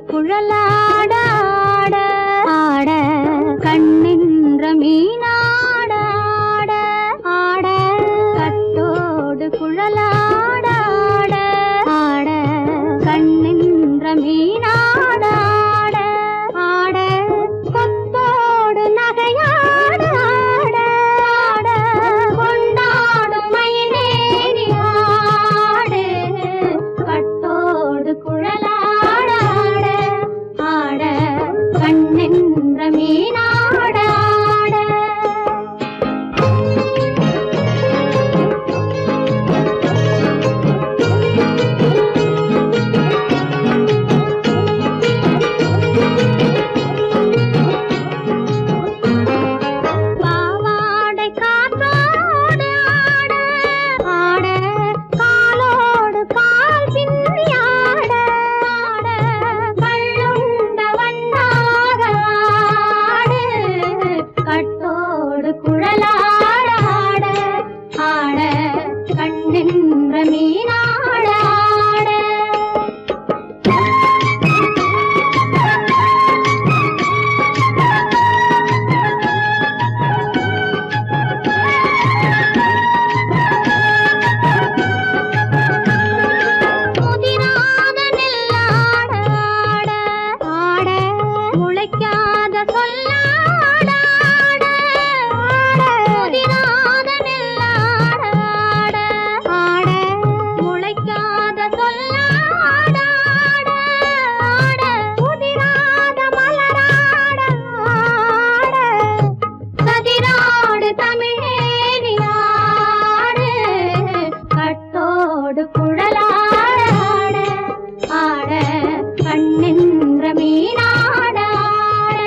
குழலாட ஆட ஆட கண்ணின்ற மீனாட ஆட ஆட கட்டோடு குழலாட ஆட ஆட கண்ணின்ற மீனாட ஆட ஆட கொத்தோடு நகையாட ஆட ஆட கொண்டாடும் மயிலேறி ஆடு கட்டோடு குழலாட ஆட ஆட கண்ணின்ற மீனாட ஆட பாவாடை காற்றோடு ஆட ஆட காலோடு கால் பின்னி ஆட ஆட கள்ளுண்ட வண்ணாக ஆடு கட்டோடு குழலாட ஆட ஆட கண்ணின்ற மீனாட ஆட முதிராத நெல்லாட ஆட ஆட முளைக்காத சொல்லாட ஆட ஆட முதிராத நெல்லாட ஆட ஆட முளைக்காத சொல்லாட ஆட ஆட முதிராத மலராட ஆட கதிராடு தமிழேறி ஆடு கட்டோடு குழலாட ஆட ஆட கண்ணின்ற மீனாட ஆட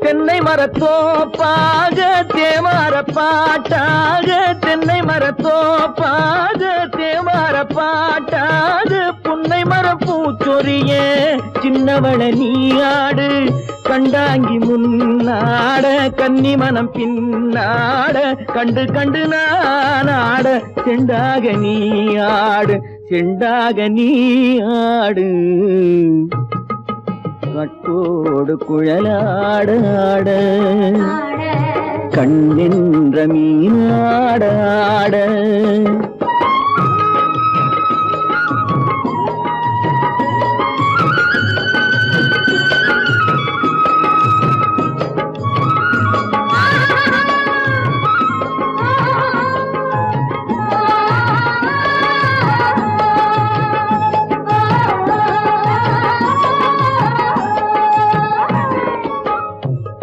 தென்னை மரத்தோப்பாக தேமார பாட்டாக தென்னை மரத்தோப்பாக தேமார பாட்டாக புன்னை மரம் பூச்சொரிய சின்னவள நீயாடு கண்டாங்கி முன்னாட கன்னி மனம் பின்னாட கண்டு கண்டு நானாட செண்டாக நீயாடு செண்டாக நீயாடு கட்டோடு குழலாட ஆட கண்ணின்ற மீனாட ஆட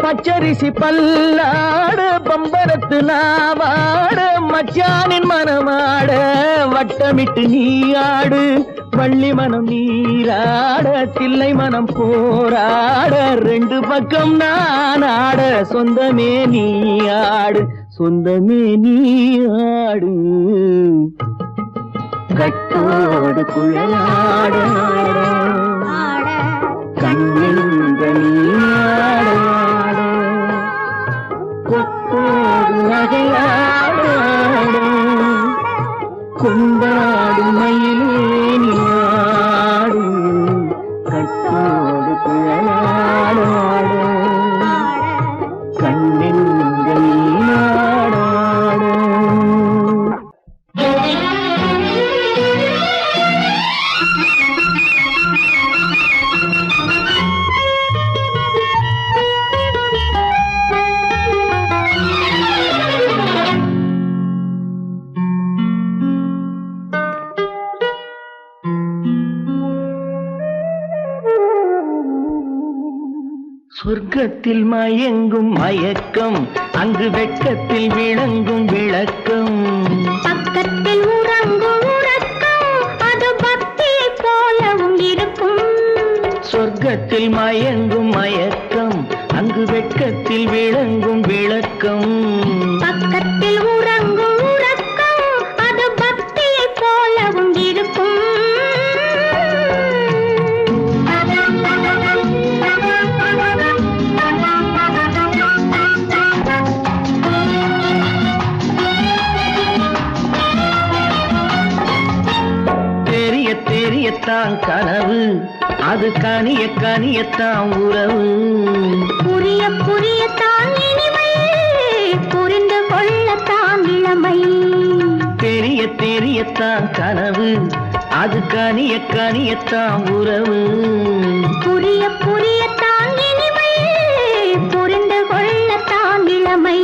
பச்சரிசி பல்லாட பம்பரத்து நாவாட மச்சானின் மனமாட வட்டமிட்டு நீயாடு வள்ளி மனம் நீராட தில்லை மனம் போராட ரெண்டு பக்கம் நான் ஆட சொந்தமே நீயாடு சொந்தமே நீயாடு கட்டோடு குழலாட கண்ணின்ற நீயாட கொத்தோடு நகையாட கொண்டாடு மயிலே நீயாடு கட்டோடு குழலாட கண்ணின்ற நீயாட சொர்க்கத்தில் மயங்கும் மயக்கம் அங்கு வெட்கத்தில் விளங்கும் விளக்கம் பக்கத்தில் உறங்கும் உறக்கம் அது பக்தியை போலவும் இருக்கும் சொர்க்கத்தில் மயங்கும் மயக்கம் அங்கு வெட்கத்தில் விளங்கும் விளக்கம் பக்கத்தில் கனியத்தான் கனவு, அது கனிய கனியத்தான் உறவு. புரிய புரியத்தான் இனிமை, புரிந்து கொள்ளத்தான் இளமை. தெரிய தெரியத்தான் கனவு, அது கனிய கனியத்தான் உறவு. புரிய புரியத்தான் இனிமை, புரிந்து கொள்ளத்தான் இளமை.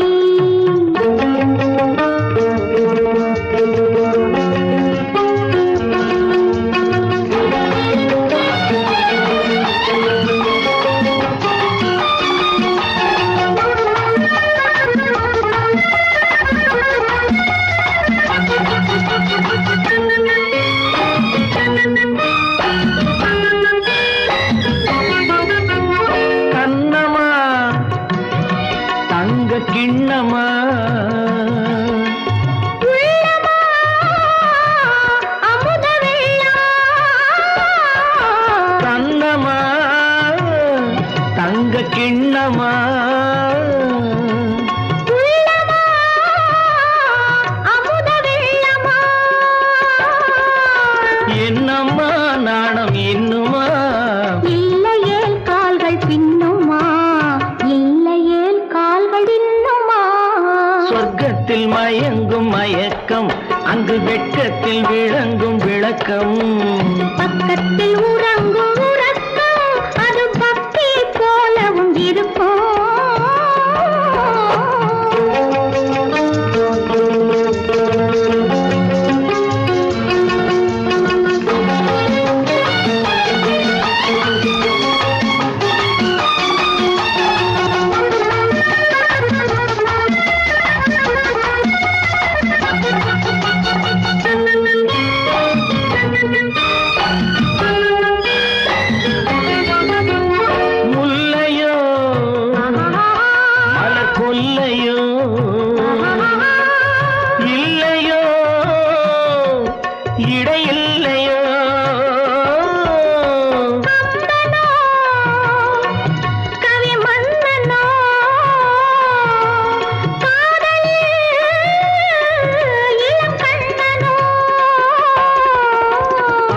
கண்ணமா தங்க கிண்ணமா, உள்ளமா அமுத வெள்ளம். கண்ணமா தங்க கிண்ணமா, உள்ளமா அமுத வெள்ளமா. என்னம்மா நாணம் இன்னுமா, இல்லையேல் கால்கள் பின்னுமா, இல்லையேல் கால்கள் இன்னுமா. சொர்க்கத்தில் மயங்கும் மயக்கம், அங்கு வெட்கத்தில் விளங்கும் விளக்கம். பக்கத்தில் உறங்கும் உறக்கம், அது பக்தி போலவும் இருக்கும். முல்லையோ மலர் கொல்லையோ, இல்லையோ இடையில்லையோ. கம்பனோ, கவி மன்னனோ, காதலில் இளம் கண்ணனோ.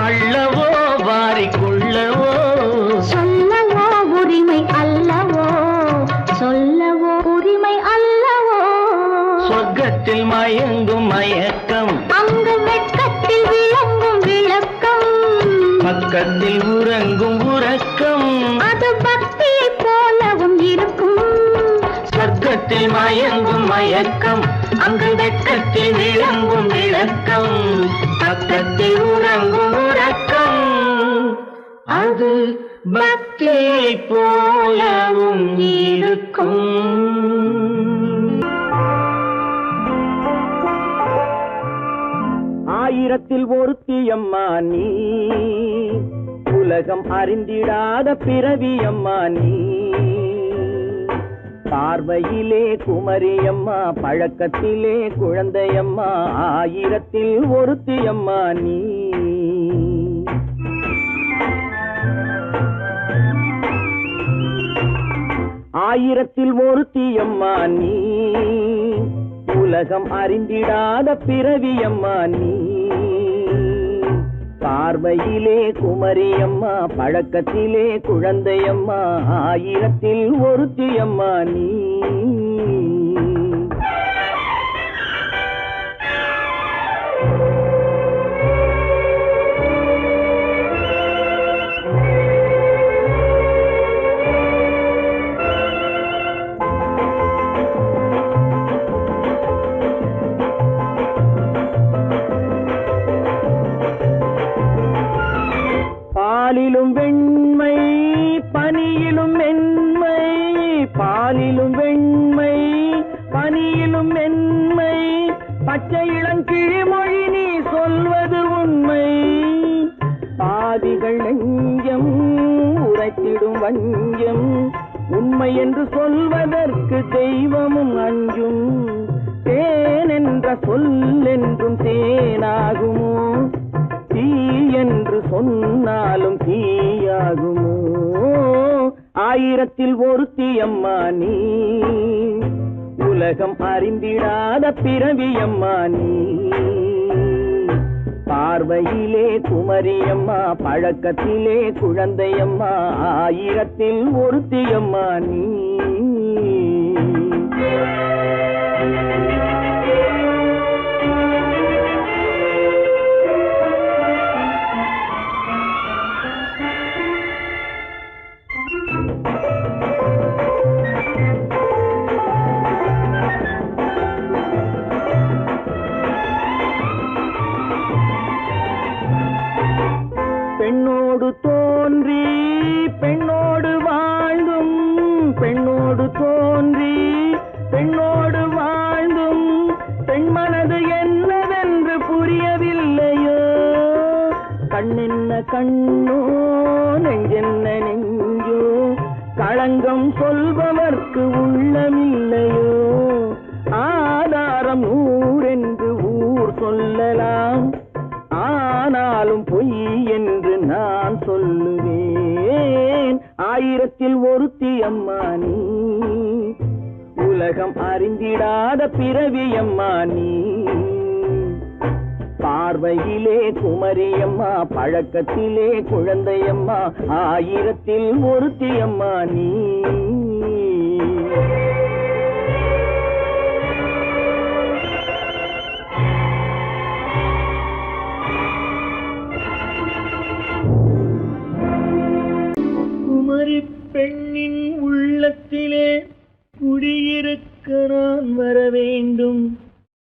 அள்ளவோ வாரிக்கொள்ளவோ, சொல்லவோ உரிமை அல்லவோ, சொல்லவோ உரிமை அல்லவோ. சொர்க்கத்தில் மயங்கும் மயக்கம், அங்கு வெட்கத்தில் விளங்கும் விளக்கம். பக்கத்தில் உறங்கும் உறக்கம். அது பக்தி போலவும் இருக்கும். சொர்க்கத்தில் மயங்கும் மயக்கம், அங்கு வெட்கத்தில் விளங்கும் விளக்கம். பக்கத்தில் உறங்கும் உறக்கம், அது பக்தி போலவும் இருக்கும். ஆயிரத்தில் ஒருத்தியம்மா நீ, உலகம் அறிந்திடாத பிறவியம்மா நீ. பார்வையிலே குமரியம்மா, பழக்கத்திலே குழந்தையம்மா. ஆயிரத்தில் ஒருத்தியம்மா நீ. ஆயிரத்தில் ஒருத்தியம்மா நீ, உலகம் அறிந்திடாத பிறவியம்மா நீ. பார்வையிலே குமரியம்மா, பழக்கத்திலே குழந்தையம்மா. ஆயிரத்தில் ஒருத்தியம்மா நீ. பாலிலும் வெண்மை, பனியிலும் மென்மை. பாலிலும் வெண்மை, பனியிலும் மென்மை. பச்சை இளங்கிழிமொழி நீ சொல்வது உண்மை. பாதிகள் நெஞ்சம் உரைத்திடும் வஞ்சம். உண்மை என்று சொல்வதற்கு தெய்வமும் அஞ்சும். தேன் என்ற சொல் என்றும் தேனாகுமோ, தீ என்று சொன்னாலும் தீயாகுமோ. ஆயிரத்தில் ஒருத்தியம்மா நீ, உலகம் அறிந்திடாத பிறவியம்மா நீ. பார்வையிலே குமரியம்மா, பழக்கத்திலே குழந்தையம்மா, ஆயிரத்தில் ஒருத்தியம்மா நீ. பெண்ணோடு தோன்றி பெண்ணோடு வாழ்ந்தும், பெண்ணோடு தோன்றி பெண்ணோடு வாழ்ந்தும், பெண் மனது என்னவென்று புரியவில்லையோ. கண்ணென்ன கண்ணோ, நெஞ்சென்ன நெஞ்சோ, களங்கம் சொல்பவர்க்கு உள்ளமில்லையோ. ஆதாரம் ஊரென்று ஊர் சொல்லலாம், ஆனாலும் பொய் என்று நான் சொல்லுவேன். ஆயிரத்தில் ஒருத்தி அம்மா நீ, உலகம் அறிந்திடாத பிறவி அம்மா நீ. பார்வையிலே குமரியம்மா, பழக்கத்திலே குழந்தையம்மா, ஆயிரத்தில் ஒருத்தி அம்மா நீ. பெண்ணின் உள்ளத்திலே குடியிருக்க நான் வர வேண்டும்.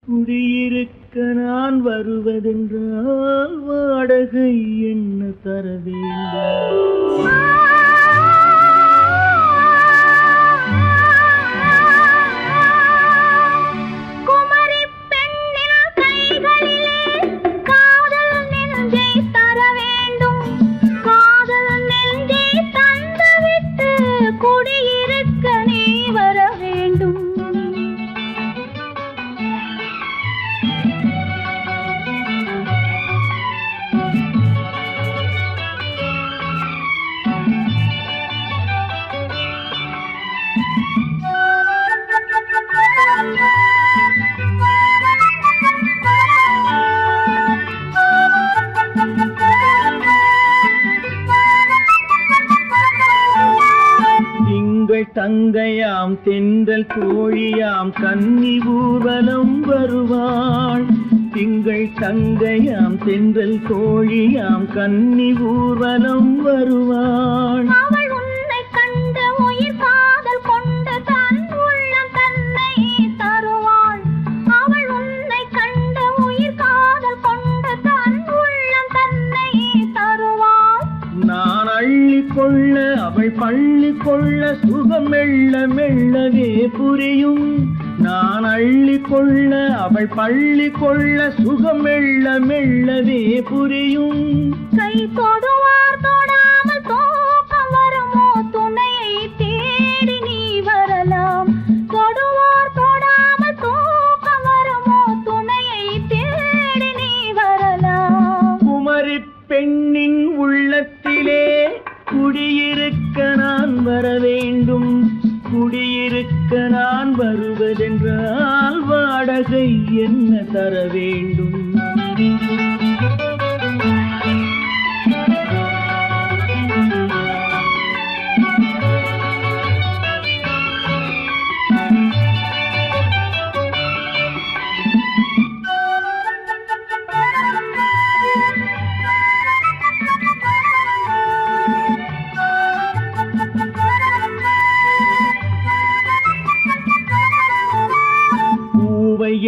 குடியிருக்க நான் வருவதென்றால் வாடகை என்ன தர வேண்டும்? தங்கையாம் தென்றல் தோழியாம் கன்னி ஊர்வலம் வருவாள். திங்கள் தங்கையாம் தென்றல் தோழியாம் கன்னி ஊர்வலம் வருவாள். அவள் உன்னை கண்ட உயிர் காதல் கொண்டு தன் உள்ளம் தன்னை தருவாள். அவள் உன்னை கண்ட உயிர் காதல் கொண்டு தன் உள்ளம் தன்னை தருவாள். நான் அள்ளி கொள்ள அவள் பள்ளி கொள்ள சுகம் மெல்ல மெல்லவே புரியும். நான் அள்ளி கொள்ள அவள் பள்ளி கொள்ள சுகம் மெல்ல மெல்லவே புரியும். கை தொடுவார் தொடாமல் தூக்கம் வருமோ, துணையை தேடி நீ வரலாம். தொடுவார் தொடாமல் தூக்கம் வருமோ, துணையை தேடி நீ வரலாம். குமரி பெண்ணின் உள்ளத்திலே குடியிருக்க நான் வர வேண்டும். குடியிருக்க நான் வருவதென்றால் வாடகை என்ன தர வேண்டும்?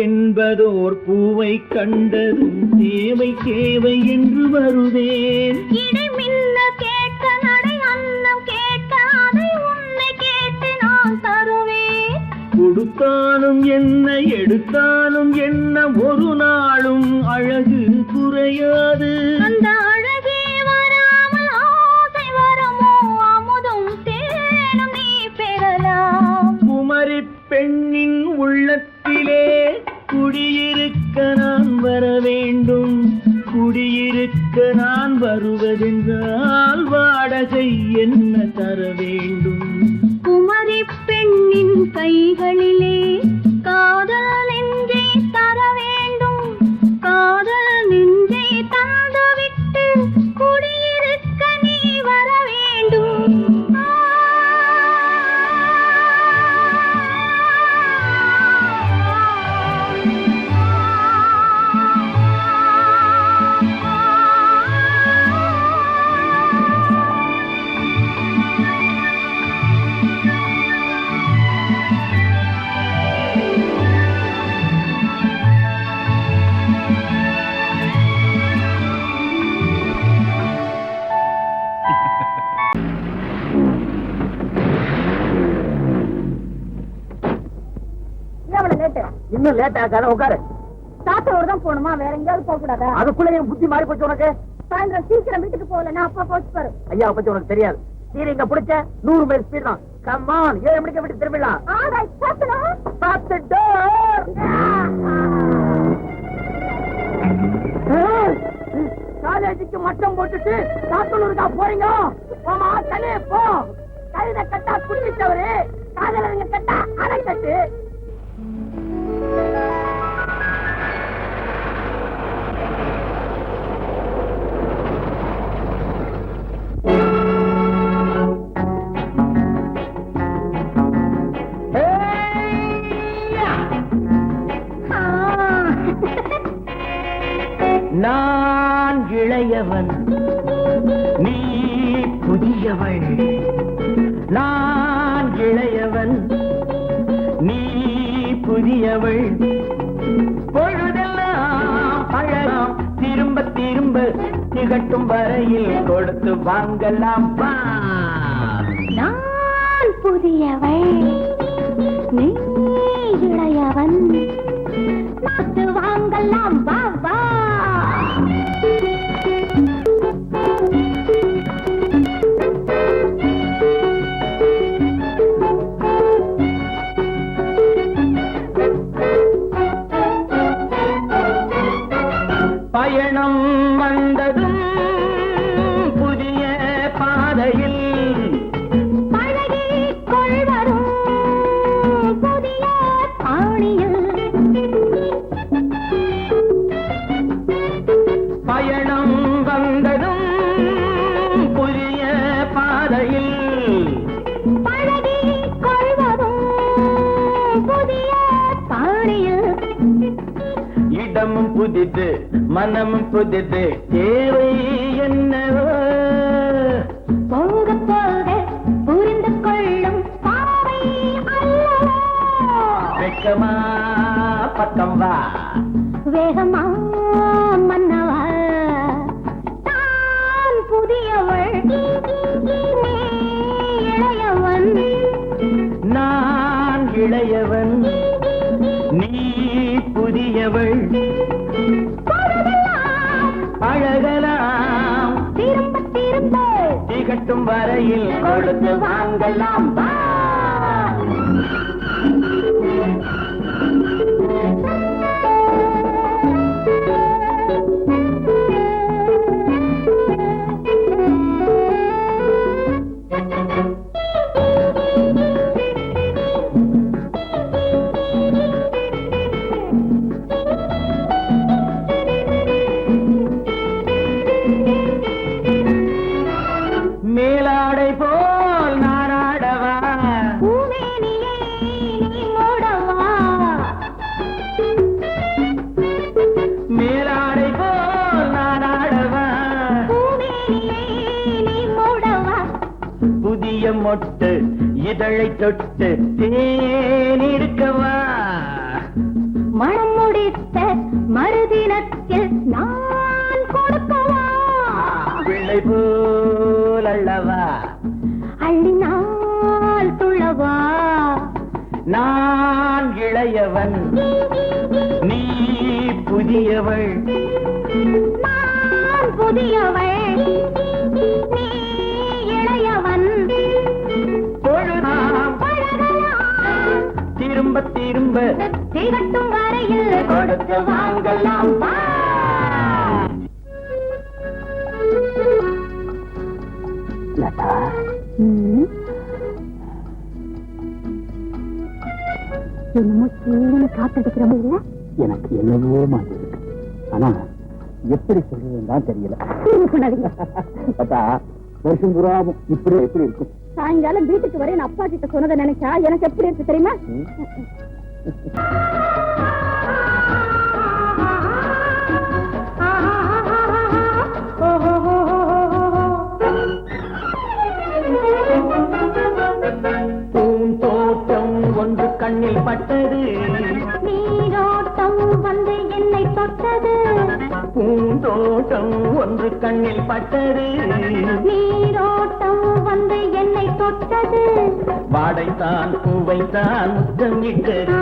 என்பதோர் பூவை கண்டதும் தேவை தேவை என்று வருவேன். இடை மின்ன கேட்க நடை அன்னம் கேட்க அதை உன்னை கேட்டு நான் தருவேன். கொடுத்தாலும் என்ன எடுத்தாலும் என்ன ஒரு நாளும் அழகு குறையாது. அந்த அழகே வராமல் ஆசை வரமோ, அமுதும் தேனும் நீ பெறலாம். குமரி பெண்ணின் உள்ளத்திலே குடியிருக்க நான் வர வேண்டும். குடியிருக்க நான் வருவதென்றால் வாடகை என்ன தர வேண்டும்? குமரி பெண்ணின் கைகளிலே காதல் நெஞ்சை தர வேண்டும். காதல் நெஞ்சை எவ்வளவு லேட்டு? இன்னும் லேட் ஆகாத உட்காரு. சாத்தோடு தான் போகணுமா? வேற எங்கேயாவது போக கூடாதா? அதுக்குள்ள என் புத்தி மாறி போச்சு உனக்கு. சாயந்தரம் சீக்கிரம் வீட்டுக்கு போகலன்னா அப்பா போச்சு பாரு. ஐயா பத்தி உனக்கு தெரியாது. நீங்க பிடிச்ச 100 மைல் ஸ்பீட் தான். கம்மான் 7 மணிக்கு வீட்டுக்கு திரும்பிடலாம். காலேஜுக்கு மட்டம் போட்டுட்டு சாத்தூருக்கா போறீங்க? போமா தலே போ. கழுத கட்டா குடிச்சவரு காதலங்க கட்டா அணைக்கட்டு. நான் இளையவன், நீ புதியவள். நான் இளையவன், நீ புதியவள். பொழுதெல்லாம் பழகம் திரும்ப திரும்ப திகட்டும் வரையில் கொடுத்து வாங்கலாம். நான் புதியவள், நீ இளையவன், கொடுத்து வாங்கலாம். வா வா. பயணம் வந்ததும் புதிய பாதையில் பழகிக் கொள்வதும் புதிய பாணியில். பயணம் வந்ததும் புதிய பாதையில் பழகிக் கொள்வதும் புதிய பாணியில். இடமும் புதிது, மனமும் புதிது, தேவை என்னவோ போக போக புரிந்து கொள்ளும் பாவை அல்லவோ. வெக்கமா பக்கம் வா. வேகமா மன்னவா. தான் புதியவள், நீ இளையவன். நான் இளையவன், நீ புதியவள். பழகலாம் திரும்ப திரும்ப திகட்டும் வரையில் கொடுத்து வாங்கலாம். வா. மேலாடை போல் நாராடவா, பூமேனியை நீ மூடவா. மேலாடை போல் நாராடவா, பூமேனியை நீ மூடவா. புதிய மொட்டு இதழை தொட்டு தேனிருக்கவா. மனம் முடித்த மறுதினத்தில் நான் கொடுக்கவா. பிள்ளை போல் அல்லவா, அள்ளினால் துள்ளவா. நான் இளையவன், நீ புதியவள். நான் புதியவள், நீ இளையவன். பொழுதாம் பழகலாம் திரும்ப திரும்ப திகட்டும் வரையில் கொடுத்து வாங்கலாம். வா. லதா, என்னமோ சீனு காத்தடிக்கிற இல்ல. எனக்கு என்னவோ மாதிரி இருக்கு. ஆனா எப்படி சொல்றதுன்னு தான் தெரியல. லதா, வருஷம் புறாவும் இப்படி எப்படி இருக்கும்? சாயங்காலம் வீட்டுக்கு வரேன் அப்பா கிட்ட சொன்னதை நினைச்சா எனக்கு எப்படி இருக்கு தெரியுமா? பூந்தோட்டம் ஒன்று கண்ணில் பட்டது, நீரோட்டம் வந்து என்னை தொட்டது. பூந்தோட்டம் ஒன்று கண்ணில் பட்டது, நீரோட்டம் வந்து என்னை தொட்டது. வாடைத்தான் பூவைத்தான் முத்தம் இட்டது.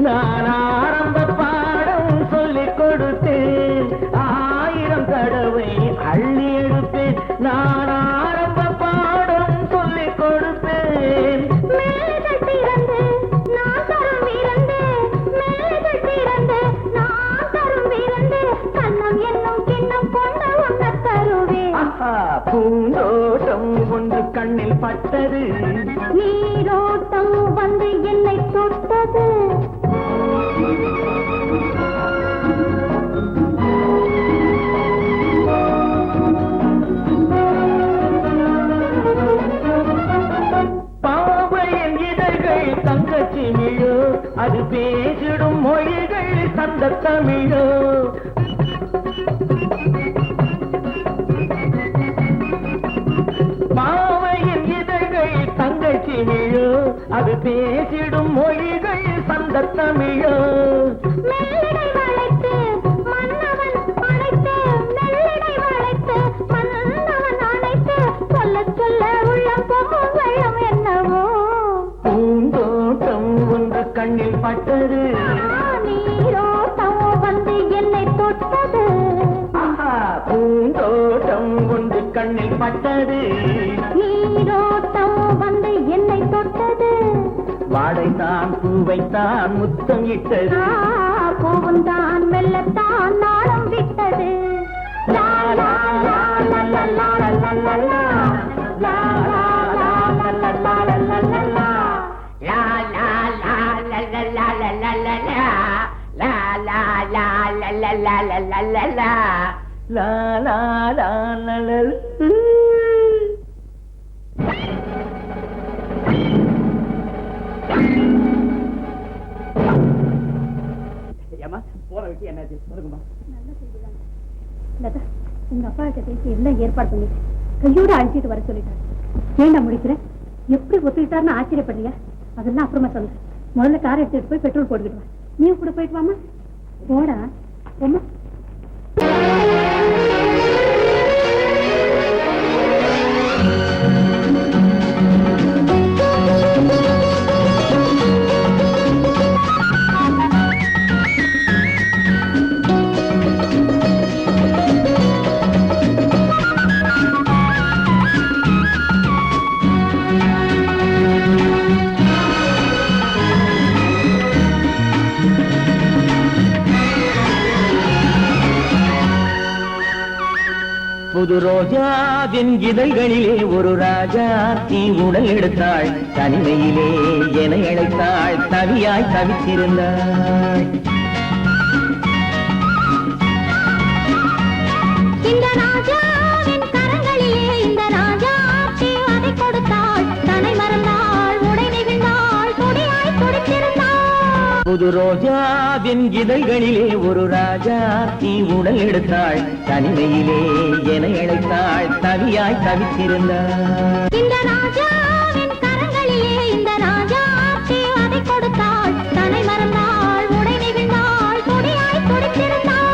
நான் ஆரம்ப பாடம் சொல்லிக் கொடுத்தேன், 1000 தடவை அள்ளி எடுப்பேன். நான் ஆரம்ப பாடம் சொல்லிக் கொடுத்தேன். மேலைகள் திறந்து நான் தரும் விருந்து, மேலைகள் திறந்து நான் தரும் விருந்து, கண்ணம் என்னும் கிண்ணம் கொண்டு உண்ண தருவேன். ஆஹா, பூந்தோட்டம் ஒன்று கண்ணில் பட்டது, நீரோட்டம் வந்து என்னை தொட்டது. பாவையின் இதழ்கள் தங்கச்சி மிழோ, அது பேசிடும் மொழிகள் தந்த தமிழோ. பாவையின் இதழ்கள் தங்கச்சி மிழோ, அது பேசிடும் மொழிகள் தந்த தமிழோ. மெல்லிடை வளைத்து மன்னவன் அணைத்து, மெல்லிடை வளைத்து மன்னவன் அணைத்து, சொல்ல சொல்ல உள்ளம் பொங்கும் வெள்ளம் என்னவோ. பூந்தோட்டம் ஒன்று கண்ணில் பட்டது, நீரோட்டம் வந்து என்னை தொட்டது. ஆஹா, பூந்தோட்டம் ஒன்று கண்ணில் பட்டது, நீரோட்டம் வந்து என்னை தொட்டது. வாடைத்தான் பூவைத்தான் முத்தம் இட்டது, பூவும் தான் மெல்லத்தான் நாளம் விட்டது. லா லா லா லா லா லா லா லா லா. லா லா லா லா லா லா லா லா லா. La la la la la la la la la la. La la la la la la la la la la. லா லா லா லா லா. ஏமா போற வெட்டி என்னாச்சு சொல்லுங்கம்மா. லதா, உங்க அப்பா கிட்ட பேசி எல்லாம் ஏற்பாடு பண்ணிட்டு கையோட அழைச்சிட்டு வர சொல்லிட்டாரு. ஏண்டா முடிக்கிற? எப்படி ஒத்துக்கிட்டாருன்னு ஆச்சரியப்படுறியா? அதெல்லாம் அப்புறமா சொல்ல. முதல்ல கார் எடுத்துட்டு போய் பெட்ரோல் போட்டுக்கிட்டு வா. நீ கூட போயிட்டு வாமா. போடா போமா. புது ரோஜாவின் இதழ்களிலே ஒரு ராஜா தீ உடல் எடுத்தாள், தனிமையிலே என அழைத்தாள், தவியாய் தவித்திருந்தாள். இந்த ராஜாவின் கரங்களிலே இந்த ராஜா அதை கொடுத்தாள், தன்னை மறந்தாள், உடை நெகிழ்ந்தாள், துடியாய் துடித்திருந்தாள். புது ரோஜாவின் இதழ்களிலே ஒரு ராஜா தீ உடல் எடுத்தாள், தனிமையிலே என அழைத்தாள், தவியாய் தவித்திருந்தாள். இந்த ராஜாவின் கரங்களிலே இந்த ராஜா அதை கொடுத்தாள், தன்னை மறந்தாள், உடை நெகிழ்ந்தாள், துடியாய் துடித்திருந்தாள்.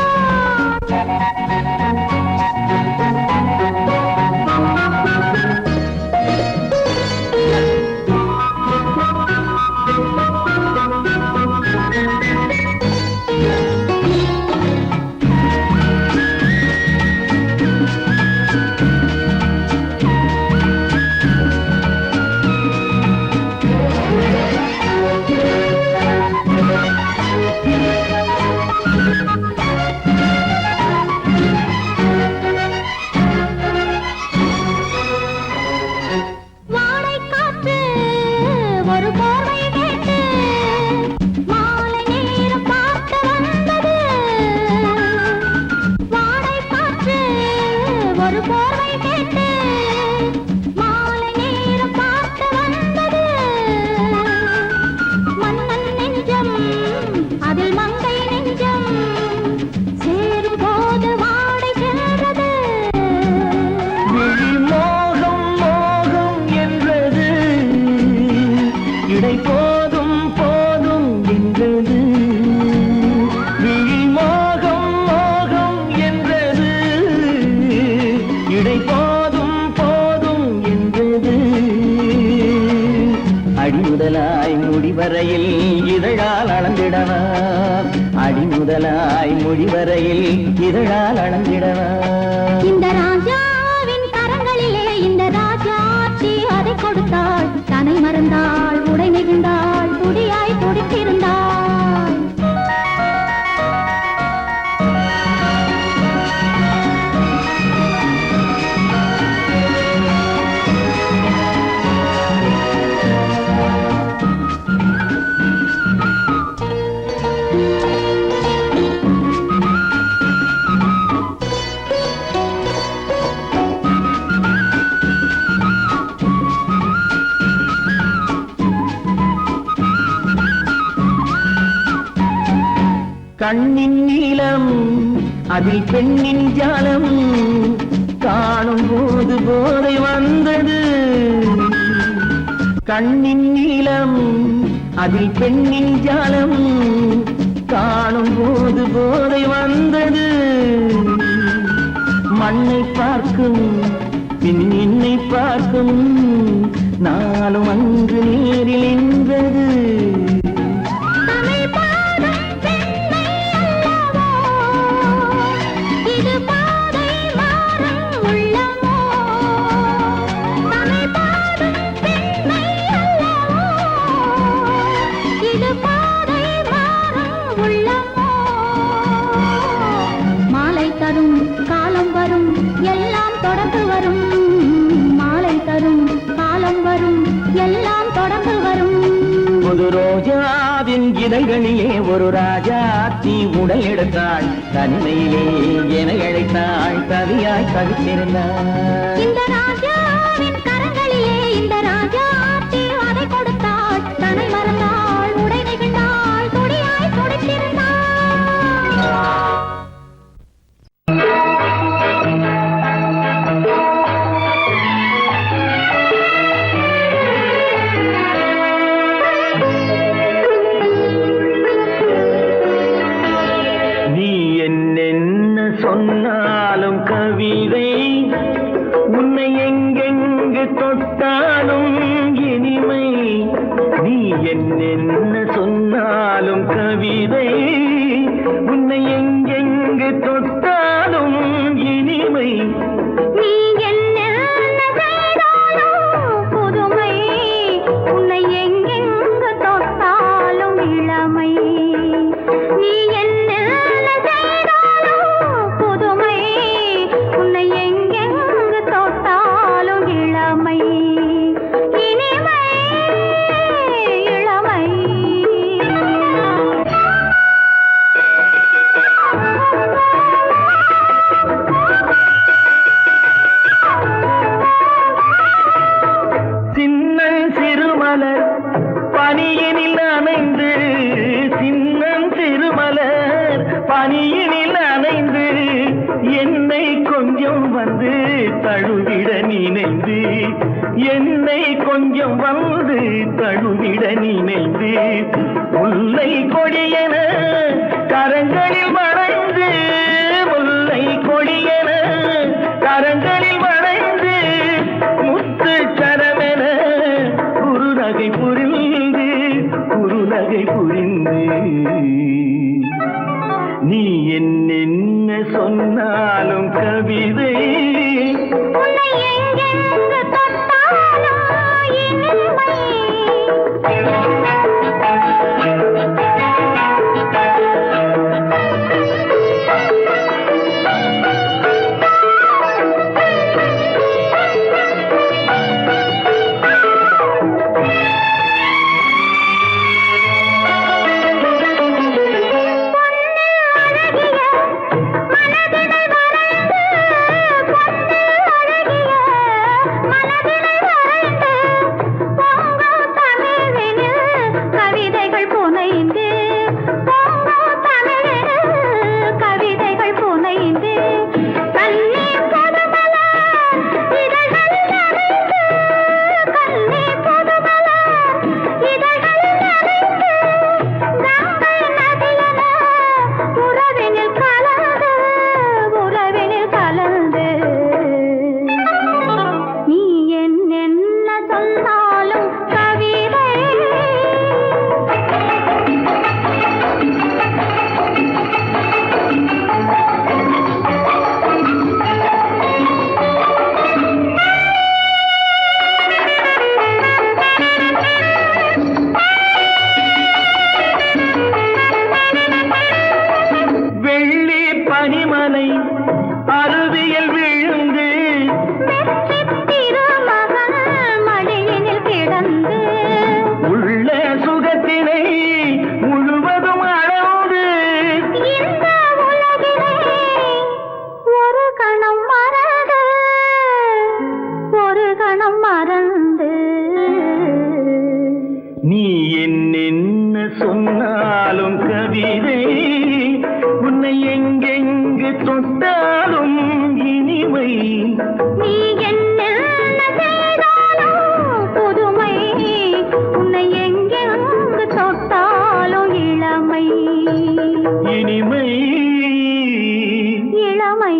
அடிமுதலாய் முடிவரையில் இதழால் அளந்திடவா அடிமுதலாய் முடிவரையில் இதழால் அளந்திடவா இந்த ராஜாவின் கரங்களிலே இந்த ராஜாச்சி அதை கொடுத்தாள் தன்னை மறந்தாள் உடை நெகிழ்ந்தாள் துடியாய் துடித்திருந்தாள் கண்ணின் நீளம் அதில் பெண்ணின் ஜாலம் காணும் போது போதை வந்தது கண்ணின் நீளம் அதில் பெண்ணின் ஜாலம் காணும் போது போதை வந்தது மண்ணை பார்க்கும் பின் என்னை பார்க்கும் நாளும் அங்கு நேரில் நின்றது ரோஜாவின் இதழ்களிலே ஒரு ராஜாத்தி உடல் எடுத்தாள் தனிமையிலே என அழைத்தாள் கவியாய் கவித்திருந்தாள் இந்த ராஜாவின் கரங்களிலே இந்த ராஜாத்தி அதை கொடுத்தாள் தன்னை மறந்தாள் உடை நெகிழ்ந்தாள் துடியாய் துடித்திருந்தாள் சொன்னாலும் கவிதை உன்னை எங்கெங்கு தொட்டாலும் இனிமை நீ என்ன சொன்னாலும் கவிதை உன்னை எங்கெங்கு தொட்டாலும் இனிமை நீ என்ன செய்தாலும் புதுமை உன்னை எங்கெங்கு தொட்டாலும் இளமை நீ என்ன பனியினில் அணைந்து என்னை கொஞ்சம் வந்து தழுவிட நினைந்து என்னை கொஞ்சம் வந்து தழுவிட நினைந்து முல்லை கொடியென கரங்களில் வளைந்து முல்லை கொடியென கரங்களில் வளைந்து முத்து சரமென குறுநகை புரிந்து நீ என்ன சொன்னாலும் கவிதை உன்னை எங்கெங்கு தொட்டாலும் இனிமை நீ என்னென்ன சொன்னாலும் கவிதை, உன்னை எங்கெங்கு தொட்டாலும் இனிமை. நீ என்ன செய்தாலும் புதுமை, உன்னை எங்கெங்கு தொட்டாலும் இளமை. இனிமை இளமை.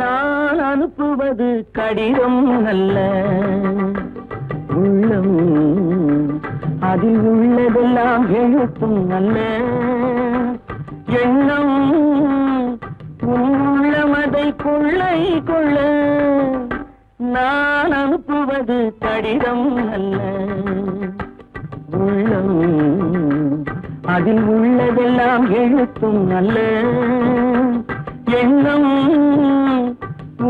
நான் அனுப்புவது கடிதம் அல்ல, உள்ளம் அதில் உள்ளதெல்லாம் எழுத்தும் அல்ல. எண்ணம் உன் உள்ளமதை கொள்ளை கொள்ள. நான் அனுப்புவது கடிதம் அல்ல, உள்ளம் அதில் உள்ளதெல்லாம் எழுத்தும் அல்ல. எண்ணம்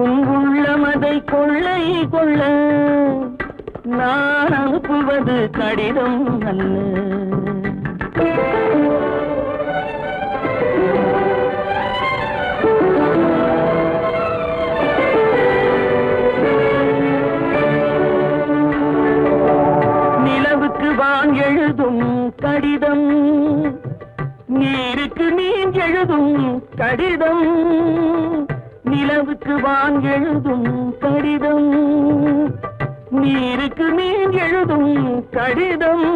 உன் உள்ளமதை கொள்ளை கொள்ள. நான் அனுப்புவது கடிதம் அல்ல. நிலவுக்கு வான் எழுதும் கடிதம், நீருக்கு நீர் எழுதும் கடிதம். நிலவுக்கு வான் எழுதும் கடிதம், நீருக்கு நீர் எழுதும் கடிதம்.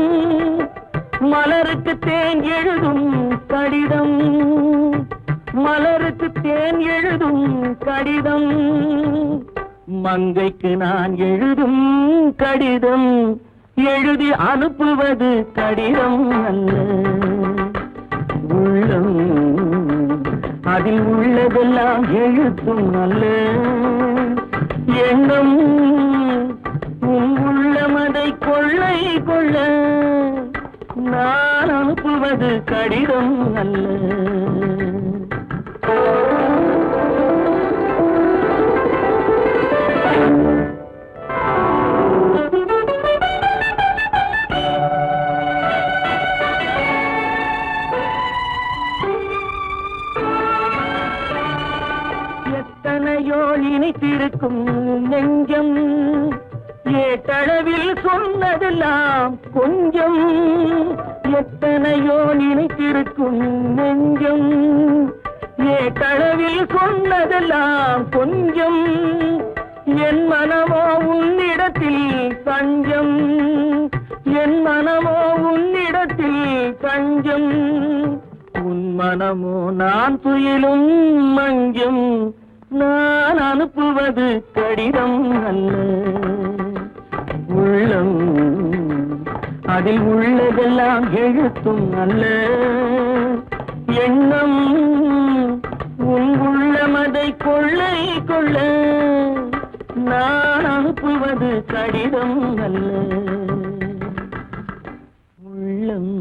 மலருக்கு தேன் எழுதும் கடிதம், மலருக்கு தேன் எழுதும் கடிதம். மங்கைக்கு நான் எழுதும் கடிதம், எழுதி அனுப்புவது கடிதம் அல்ல. உள்ளம் அதில் உள்ளதெல்லாம் எழுத்தும் அல்ல. எண்ணம் உன் உள்ளமதை கொள்ளை கொள்ள. நான் அனுப்புவது கடிதம் அல்ல. எத்தனையோ இனித்திருக்கும் நெஞ்சம், ஏட்டளவில் சொன்னதெல்லாம் கொஞ்சம். எத்தனையோ நினைத்திருக்கும் நெஞ்சம், ஏட்டளவில் சொன்னதெல்லாம் கொஞ்சம். என் மனமோ உன்னிடத்தில் தஞ்சம், என் மனமோ உன்னிடத்தில் தஞ்சம். உன் மனமோ நான் துயிலும் மஞ்சம். நான் அனுப்புவது கடிதம் அல்ல. உள்ளம் அதில் உள்ளதெல்லாம் எழுத்தும் அல்ல. எண்ணம் உன் உள்ளமதை கொள்ளை கொள்ள. நான் அனுப்புவது கடிதம் அல்ல. உள்ளம்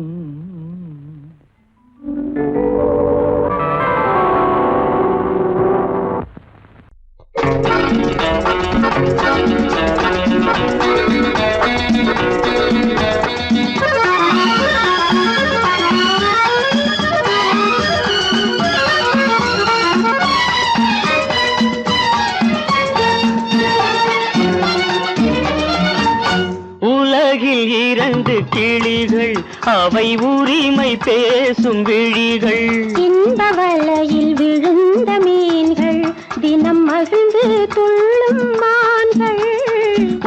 உலகில் இரண்டு கிளிகள், அவை உரிமை பேசும் விழிகள். இந்த வலையில் விழுந்த மீன்கள், தினம் மகிழ்ந்து துள்ளும் மான்கள்.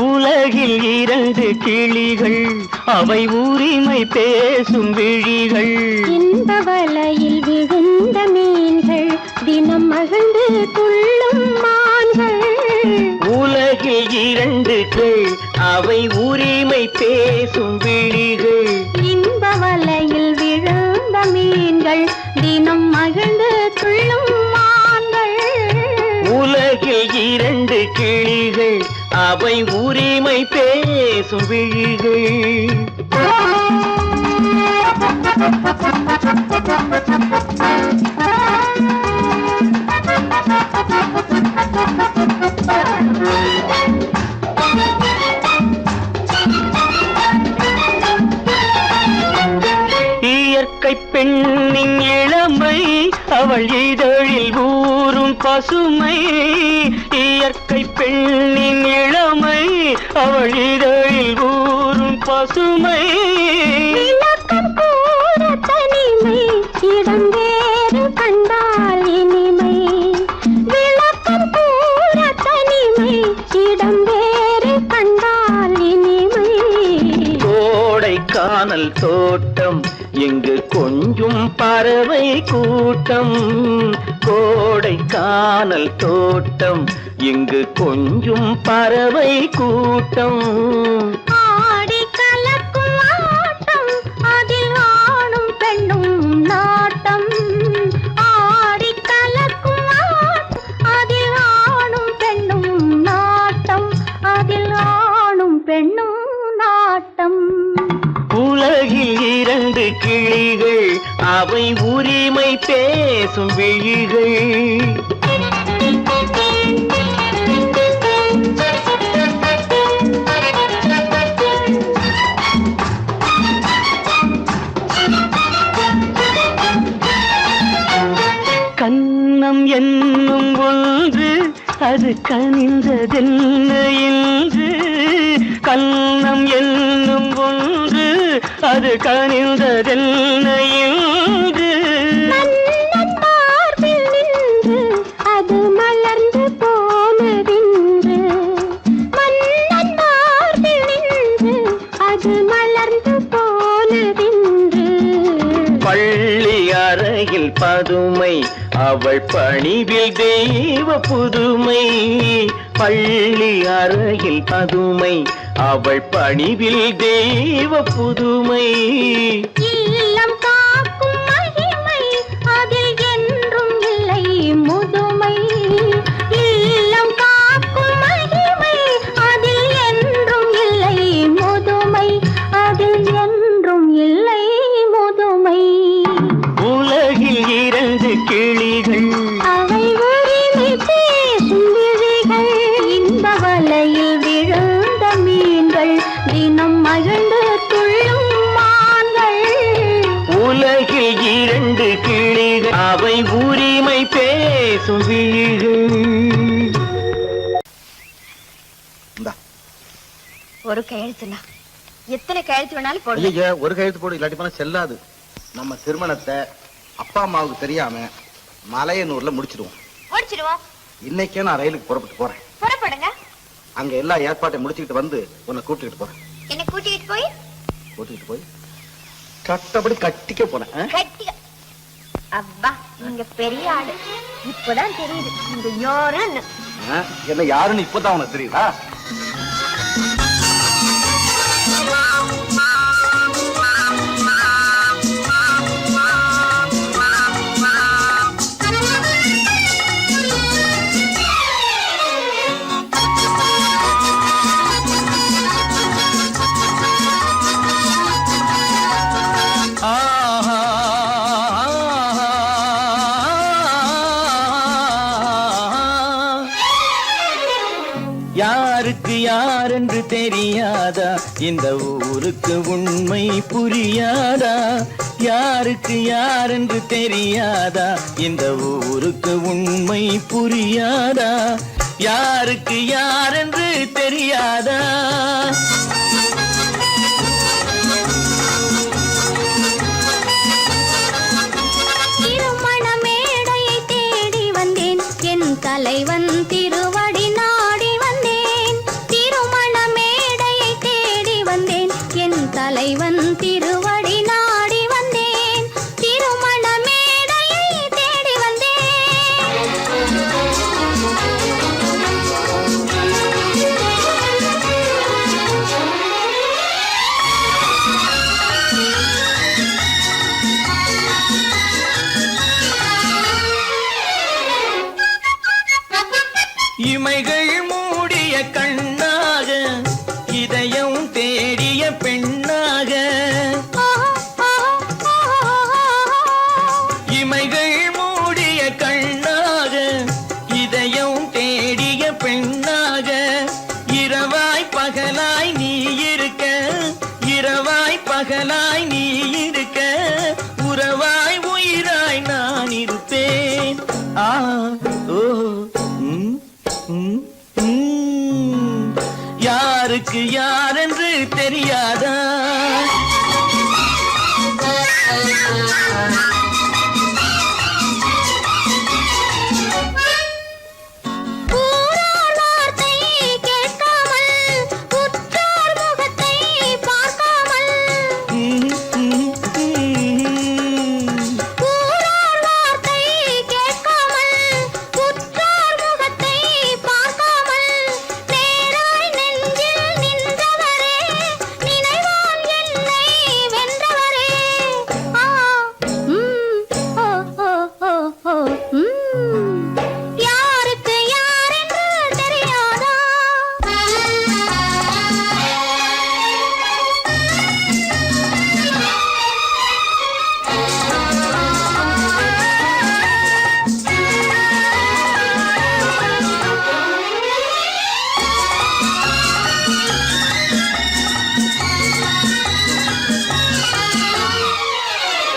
உலகில் இரண்டு கிளிகள், அவை உரிமை பேசும் விழிகள். இந்த வலையில் விழுந்த மீன்கள், தினம் மகிழ்ந்து துள்ளும் மான்கள். உலகில் இரண்டு கிளி, அவை உரிமை பேசும் விழிகள். இன்ப வலையில் விழுந்த மீன்கள், தினம் மகிழ்ந்து துள்ளும் மான்கள். உலகில் இரண்டு கிளிகள், அவை உரிமை பேசும் விழிகள். இயற்கை பெண்ணின் இளமை அவள் இதழில் ஊறும் பசுமை. இயற்கை பெண்ணின் இளமை அவள் இதழில் ஊறும் பசுமை. விளக்கம் கூற தனிமை இடம் வேறு கண்டால் இனிமை. விளக்கம் கூற தனிமை இடம் வேறு கண்டால் இனிமை. கோடைக்கானல் தோட்டம் இங்கு கொஞ்சும் பறவை கூட்டம். கோடைக்கானல் தோட்டம் இங்கு கொஞ்சும் பறவை கூட்டம். ஆடி கலக்கும் ஆட்டம் அதில் ஆணும் பெண்ணும் நாட்டம். ஆடி கலக்கும் ஆட்டம் அதில் ஆணும் பெண்ணும் நாட்டம். அதில் ஆணும் பெண்ணும் நாட்டம். உலகில் இரண்டு கிளிகள் அவை உரிமை பேசும் விழிகள். கன்னம் என்னும் ஒன்று அது கனிந்ததென்ன என்று. கன்னம் என்னும் ஒன்று அது கனிந்ததென்ன என்று. மன்னன் மார்பில் நின்று அது மலர்ந்து போனதென்று. மன்னன் மார்பில் நின்று அது மலர்ந்து போனதென்று. பள்ளி அறையில் பதுமை அவள் பணிவில் தெய்வ புதுமை. பள்ளி அறையில் பதுமை அவள் பணிவில் தெய்வ புதுமை. இல்லம் காக்கும் மகிமை அதில் என்றும் இல்லை முதுமை. இல்லம் காக்கும் மகிமை அதில் என்றும் இல்லை முதுமை. அதில் என்றும் இல்லை முதுமை. உலகில் இரண்டு கிளிகள் அவை உரிமை பேசும் விழிகள். இந்த வலையில் விழுந்த மீன்கள் தினம் மகிழ்ந்து துள்ளும் மான்கள். உலகில் இரண்டு கிளிகள் அவை உரிமை பேசும் விழிகள். ஒரு கையெழுத்துனா எத்தனை கையெழுத்து வேணாலும் போடு. ஐயா ஒரு கையெழுத்து போடு, இல்லாட்டி போனா செல்லாது. நம்ம திருமணத்தை அப்பா அம்மாவுக்கு தெரியாம மலையனூர்ல முடிச்சிடுவோம். முடிச்சிடுவோம். இன்னைக்கே நான் ரயிலுக்கு புறப்பட்டு போறேன். புறப்படுங்க. அங்க எல்லா ஏற்பாட்டையும் முடிச்சுக்கிட்டு வந்து உன்னை கூட்டிட்டு போறேன். என்ன கூட்டிட்டு போய் கட்டப்படி கட்டிக்க போறேன். கட்டி. அப்பா நீங்க பெரிய ஆளு. இப்பதான் தெரியுது இந்த யாருன்னு. என்ன யாருன்னு இப்பதான் உனக்கு தெரியுதா? யாருக்கு யாரென்று தெரியாதா? இந்த ஊருக்கு உண்மை புரியாதா? யாருக்கு யாரென்று தெரியாதா? இந்த ஊருக்கு உண்மை புரியாதா? யாருக்கு யாரென்று தெரியாதா? திருமண மேடையை தேடி வந்தேன். என் தலைவன் திருவடி நாடி வந்தேன். திருமண மேடையை தேடி வந்தேன். என் தலைவன் திருவடி நாடி வந்தேன். திருமண மேடையை தேடி வந்தேன்.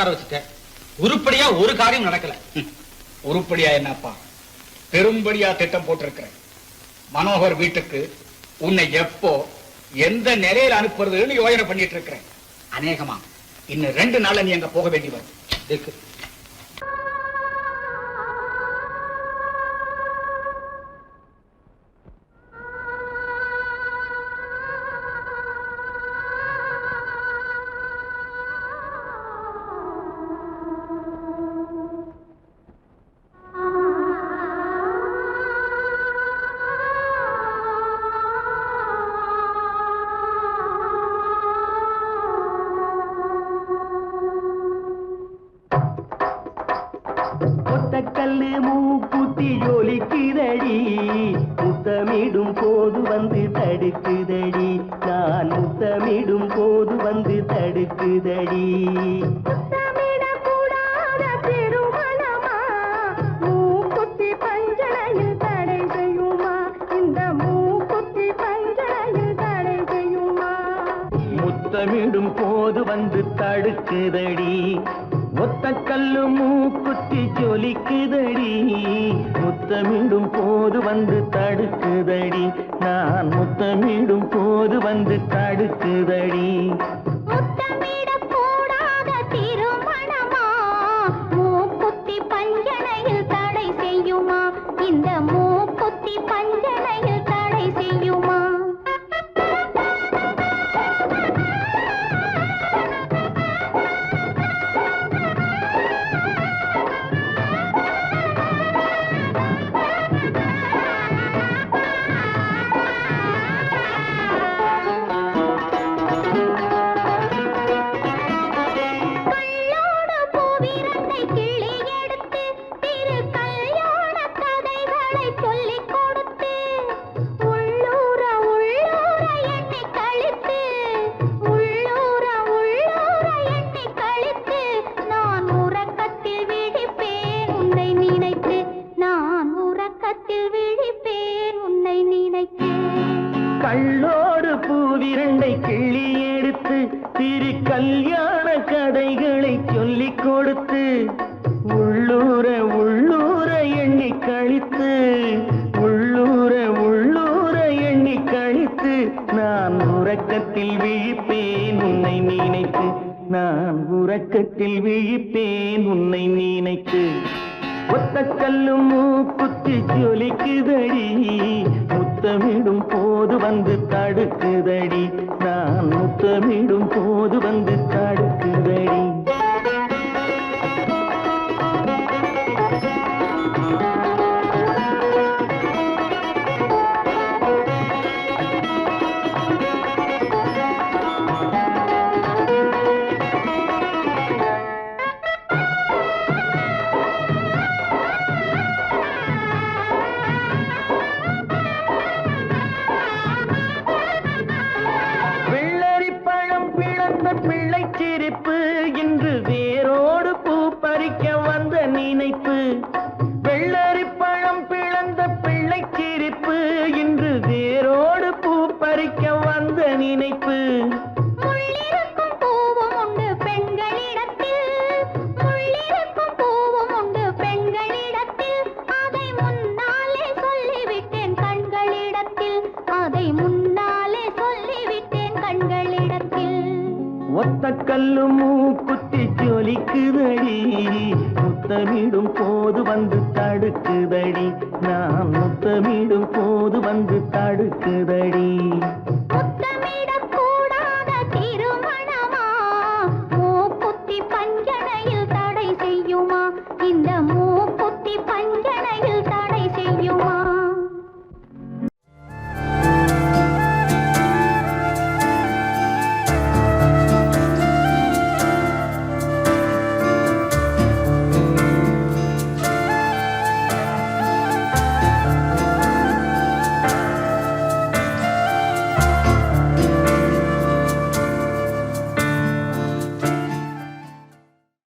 உட்கார வச்சுட்டேன். உருப்படியா ஒரு காரியம் நடக்கல. உருப்படியா என்னப்பா? பெரும்படியா திட்டம் போட்டிருக்கிறேன். மனோகர் வீட்டுக்கு உன்னை எப்போ எந்த நிலையில அனுப்புறதுன்னு யோசனை பண்ணிட்டு இருக்கிறேன். அநேகமா இன்னும் 2 நாள்ல நீ அங்க போக வேண்டி வரும். இதுக்கு ஒத்தக்கல்லு மூக்குத்தி ஜொலிக்குதடி, முத்தமிடும் போது வந்து தடுக்குதடி, நான் முத்தமிடும் போது வந்து தடுக்குதடி. முத்தமிடக்கூடாத திருமணமா, மூக்குத்தி பஞ்சனையில் தடை செய்யுமா, இந்த மூக்குத்தி பஞ்சனையில் தடை செய்யுமா. முத்தமிடும் போது வந்து தடுக்குதடி, ஒத்தக்கல்லு மூக்குத்தி ஜொலிக்குதடி, முத்தமிடும் போது வந்து தடுக்குதடி, நான் முத்தமிடும் போது வந்து தடுக்குதடி. முத்தமிடக்கூடாத திருமணமா, மூக்குத்தி பஞ்சனையில் தடை செய்யுமா, இந்த மூக்குத்தி பஞ்சனையில் தடை செய்யுமா. கள்ளோடு பூவிரண்டை கிள்ளி எடுத்து திரு கல்யாண கதைகளை சொல்லிக் கொடுத்து, உள்ளூர உள்ளூர எண்ணி கழித்து, உள்ளூர உள்ளூர எண்ணி கழித்து, நான் உறக்கத்தில் விழிப்பேன் உன்னை நினைத்து, நான் உறக்கத்தில் விழிப்பேன் உன்னை நினைத்து. ஒத்தக்கல்லு மூக்குத்தி ஜொலிக்குதடி, முத்தமிடும் போது வந்து தடுக்குதடி, நான் முத்தமிடும் போது வந்து தடுக்குதடி. பிள்ளை சிரிப்பு இன்று வேரோடு பூ பறிக்க வந்த நினைப்பு, வெள்ளரி பழம் பிளந்த பிள்ளை சிரிப்பு இன்று வேரோடு பூ பறிக்க வந்த நினைப்பு. முள்ளிருக்கும் பூவும் உண்டு பெண்களிடத்தில், முள்ளிருக்கும் பூவும் உண்டு பெண்களிடத்தில், அதை முன்னாலே சொல்லிவிட்டேன் கண்களிடத்தில், அதை முன்னாலே சொல்லிவிட்டேன் கண்களிடத்தில். ஒத்தக்கல்லு மூக்குத்தி ஜொலிக்குதடி, முத்தமிடும் போது வந்து தடுக்குதடி, நான் முத்தமிடும் போது வந்து தடுக்குதடி.